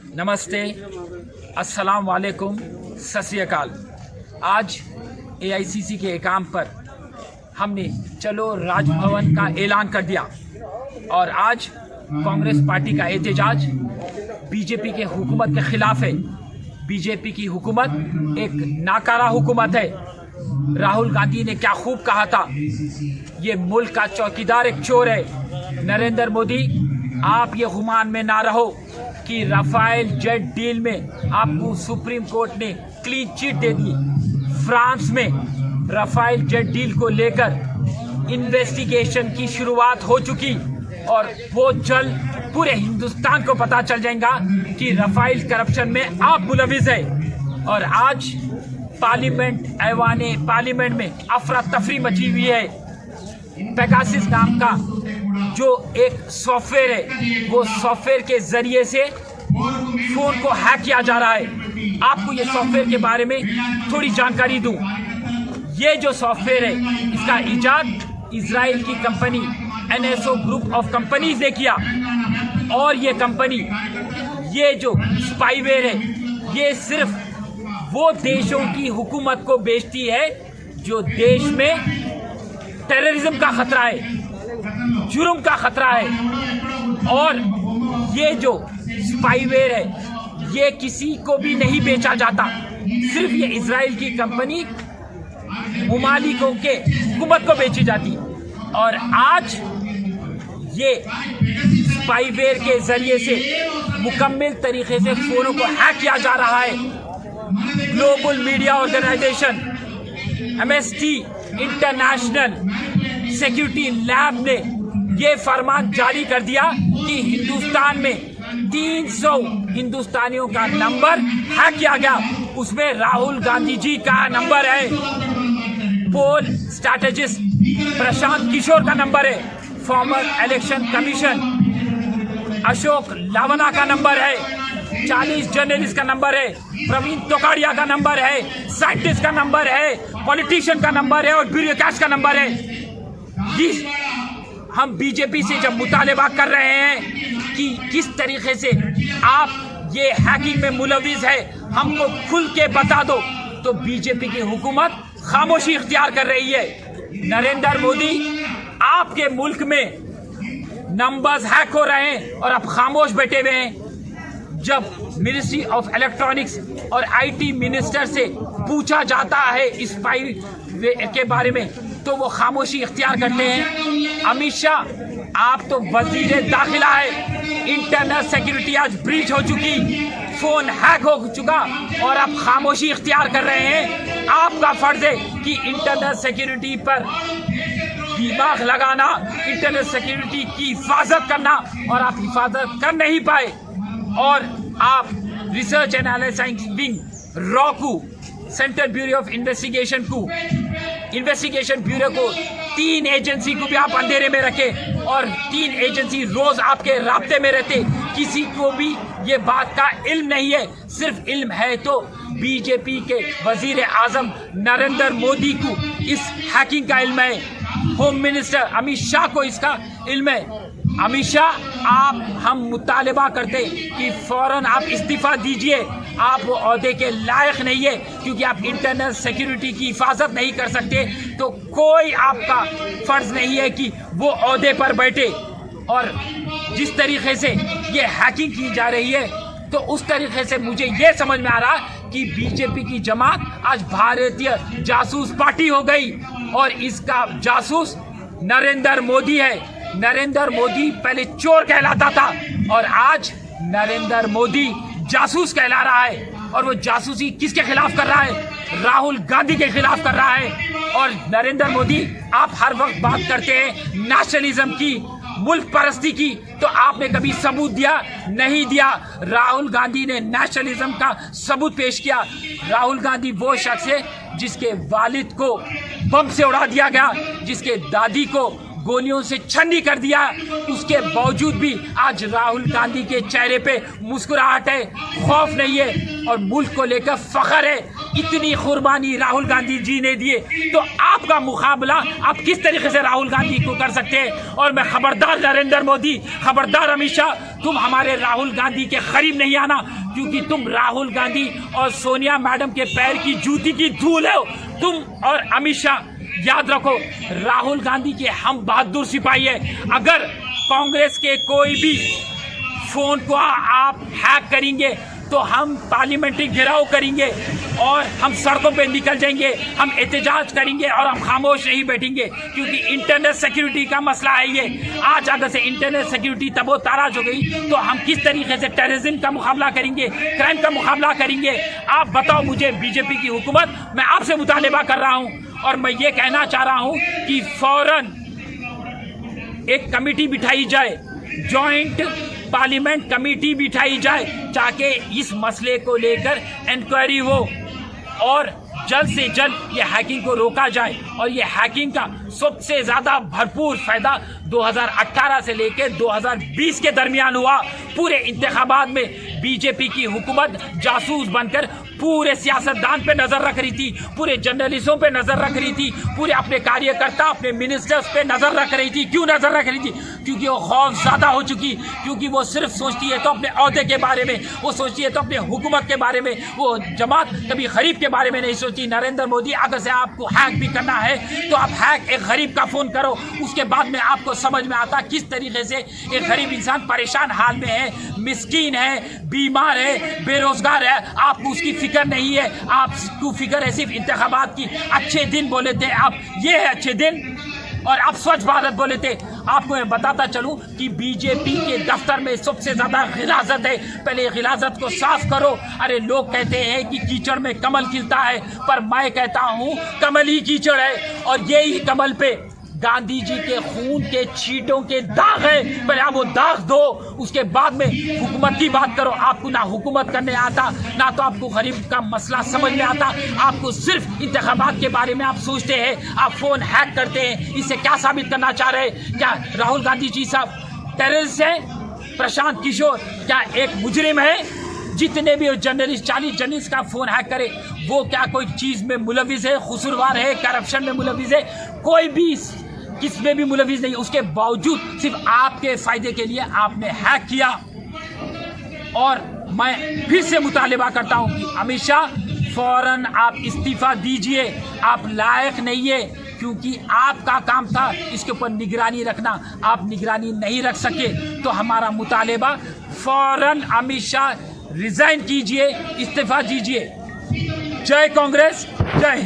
नमस्ते, अस्सलाम वालेकुम, सत श्री अकाल। आज एआईसीसी के एकाम पर हमने चलो राजभवन का ऐलान कर दिया और आज कांग्रेस पार्टी का एहतजाज बीजेपी के हुकूमत के खिलाफ है। बीजेपी की हुकूमत एक नाकारा हुकूमत है। राहुल गांधी ने क्या खूब कहा था, ये मुल्क का चौकीदार एक चोर है। नरेंद्र मोदी, आप ये गुमान में ना रहो कि राफेल जेट डील में आपको सुप्रीम कोर्ट ने क्लीन चिट दे दी। फ्रांस में राफेल जेट डील को लेकर इन्वेस्टिगेशन की शुरुआत हो चुकी और वो जल्द पूरे हिंदुस्तान को पता चल जाएगा कि राफेल करप्शन में आप मुलविस है। और आज पार्लियामेंट में अफरा तफरी मची हुई है। पेगासस नाम का जो एक सॉफ्टवेयर है, वो सॉफ्टवेयर के जरिए से फोन को हैक किया जा रहा है। आपको ये सॉफ्टवेयर के बारे में थोड़ी जानकारी दूं। ये जो सॉफ्टवेयर है, इसका इजाद इजराइल की company NSO group of companies ने किया और ये कंपनी, ये जो स्पाईवेयर है, ये सिर्फ वो देशों की हुकूमत को बेचती है जो देश में टेररिज्म का खतरा है, जुर्म का खतरा है। और ये जो स्पाईवेयर है, ये किसी को भी नहीं बेचा जाता, सिर्फ ये इजराइल की कंपनी मुमालिकों के हुकूमत को बेची जाती। और आज ये स्पाईवेयर के जरिए से मुकम्मल तरीके से फोनों को हैक किया जा रहा है। Global media organisation MST international security lab ने ये फरमान जारी कर दिया कि हिंदुस्तान में 300 हिंदुस्तानियों का नंबर हैक किया गया। उसमें राहुल गांधी जी का नंबर है, पोल स्ट्रैटेजिस्ट प्रशांत किशोर का नंबर है, फॉर्मर इलेक्शन कमीशन अशोक लावना का नंबर है, 40 जर्नलिस्ट का नंबर है, प्रवीण तोकाड़िया का नंबर है, साइंटिस्ट का नंबर है, पॉलिटिशियन का नंबर है और ब्यूरोक्रेट का नंबर है। हम बीजेपी से जब मुतालबा कर रहे हैं कि किस तरीके से आप ये हैकिंग में मुलविस है, हमको खुल के बता दो, तो बीजेपी की हुकूमत खामोशी इख्तियार कर रही है। नरेंद्र मोदी, आपके मुल्क में नंबर्स हैक हो रहे हैं और आप खामोश बैठे हुए हैं। जब मिनिस्ट्री ऑफ इलेक्ट्रॉनिक्स और IT मिनिस्टर से पूछा जाता है इस स्पाई के बारे में, तो वो खामोशी इख्तियार करते हैं। अमित शाह, आप तो वजीर दाखिला है, इंटरनल सिक्योरिटी आज ब्रीच हो चुकी, फोन हैक हो चुका और आप खामोशी इख्तियार कर रहे हैं। आपका फर्ज है कि इंटरनल सिक्योरिटी पर दिमाग लगाना, इंटरनल सिक्योरिटी की हिफाजत करना, और आप हिफाजत कर नहीं पाए। और आप research analysis wing raw central bureau of investigation bureau को 3 एजेंसी को भी आप अंधेरे में रखे और 3 एजेंसी रोज आपके राब्ते में रहते। किसी को भी ये बात का इल्म नहीं है। सिर्फ इल्म है तो बीजेपी के वजीर आजम नरेंद्र मोदी को इस हैकिंग का इल्म है। होम मिनिस्टर अमित शाह को इसका इल्म है। अमित शाह, हम मुतालबा करते कि फौरन आप इस्तीफा दीजिए। आप वो ओहदे के लायक नहीं है, क्योंकि आप इंटरनल सिक्योरिटी की हिफाजत नहीं कर सकते, तो कोई आपका फर्ज नहीं है कि वो ओहदे पर बैठे। और जिस तरीके से ये हैकिंग की जा रही है, तो उस तरीके से मुझे ये समझ में आ रहा कि बीजेपी की जमात आज भारतीय जासूस पार्टी हो गई और इसका जासूस नरेंद्र मोदी है। नरेंद्र मोदी पहले चोर कहलाता था और आज नरेंद्र मोदी जासूस कहला रहा है। और वो जासूसी किसके खिलाफ कर रहा है? राहुल गांधी के खिलाफ कर रहा है। और नरेंद्र मोदी, आप हर वक्त बात करते हैं नेशनलिज्म की, मुल्क परस्ती की, तो आपने कभी सबूत दिया? नहीं दिया। राहुल गांधी ने नेशनलिज्म का सबूत पेश किया। राहुल गांधी वो शख्स है जिसके वालिद को बम से उड़ा दिया गया, जिसके दादी को गोलियों से छन्नी कर दिया। उसके बावजूद भी आज राहुल गांधी के चेहरे पे मुस्कुराहट है, खौफ नहीं है और मुल्क को लेकर फख्र है। इतनी कुर्बानी राहुल गांधी जी ने दिए, तो आपका मुकाबला आप किस तरीके से राहुल गांधी को कर सकते हैं? और मैं खबरदार नरेंद्र मोदी, खबरदार अमित शाह, तुम हमारे राहुल गांधी के करीब नहीं आना। क्योंकि तुम राहुल गांधी और सोनिया मैडम के पैर की जूती की धूल हो। तुम और अमित शाह, याद रखो, राहुल गांधी के हम बहादुर सिपाही है। अगर कांग्रेस के कोई भी फोन को आप हैक करेंगे तो हम पार्लियामेंट्री घेराव करेंगे और हम सड़कों पे निकल जाएंगे, हम एहतजाज करेंगे और हम खामोश नहीं बैठेंगे, क्योंकि इंटरनेट सिक्योरिटी का मसला है ये। आज अगर से इंटरनेट सिक्योरिटी तबोताराज हो गई तो हम किस तरीके से टेररिज्म का मुकाबला करेंगे, क्राइम का मुकाबला करेंगे। आप बताओ मुझे, बीजेपी की हुकूमत, मैं आपसे मुतालिबा कर रहा हूँ और मैं ये कहना चाह रहा हूँ कि फौरन एक कमेटी बिठाई जाए, जॉइंट पार्लियामेंट कमेटी बिठाई जाए, ताकि इस मसले को लेकर इंक्वायरी हो और जल्द से जल्द ये हैकिंग को रोका जाए। और ये हैकिंग का सबसे ज़्यादा भरपूर फायदा 2018 से लेकर 2020 के दरमियान हुआ। पूरे इंतखाबात में बीजेपी की हुकूमत जासूस बनकर पूरे सियासतदान पे नज़र रख रही थी, पूरे जर्नलिस्टों पे नज़र रख रही थी, पूरे अपने कार्यकर्ता, अपने मिनिस्टर्स पे नज़र रख रही थी। क्यों नज़र रख रही थी? क्योंकि वो खौफ ज़्यादा हो चुकी, क्योंकि वो सिर्फ सोचती है तो अपने अहदे के बारे में, वो सोचती है तो अपने हुकूमत के बारे में, वो जमात कभी गरीब के बारे में नहीं सोचती। नरेंद्र मोदी, अगर से आपको हैक भी करना है तो आप हैक एक गरीब का फ़ोन करो, उसके बाद में आपको समझ में आता किस तरीके से एक गरीब इंसान परेशान हाल में है, मिस्कीन है, बीमार है, बेरोजगार है। आपको उसकी फिक्र नहीं है, आपको फिक्र है सिर्फ इंतखाबात की। अच्छे दिन बोले थे आप, ये है अच्छे दिन, और आप स्वच्छ भारत बोले थे। आपको मैं बताता चलूं कि बीजेपी के दफ्तर में सबसे ज़्यादा गिलाजत है। पहले गिलाजत को साफ करो। अरे लोग कहते हैं कि कीचड़ में कमल खिलता है, पर मैं कहता हूं कमल ही कीचड़ है, और यही कमल पे गांधी जी के खून के छींटों के दाग है। पहले आप वो दाग दो, उसके बाद में हुकूमत की बात करो। आपको ना हुकूमत करने आता, ना तो आपको गरीब का मसला समझ में आता। आपको सिर्फ इंतखाबात के बारे में आप सोचते हैं, आप फ़ोन हैक करते हैं। इससे क्या साबित करना चाह रहे हैं? क्या राहुल गांधी जी साहब टेररिस्ट हैं? प्रशांत किशोर क्या एक मुजरिम है? जितने भी जर्नलिस्ट, 40 जर्नलिस्ट का फ़ोन हैक करे, वो क्या कोई चीज़ में मुलविस है, कसूरवार है, करप्शन में मुलविस है? कोई भी किस में भी मुलविस नहीं। उसके बावजूद सिर्फ आपके फ़ायदे के लिए आपने हैक किया। और मैं फिर से मुतालिबा करता हूं कि अमित शाह, फौरन आप इस्तीफ़ा दीजिए। आप लायक नहीं है, क्योंकि आपका काम था इसके ऊपर निगरानी रखना, आप निगरानी नहीं रख सके। तो हमारा मुतालिबा, फौरन अमित शाह रिज़ाइन कीजिए, इस्तीफ़ा दीजिए। जय कांग्रेस, जय हिंद।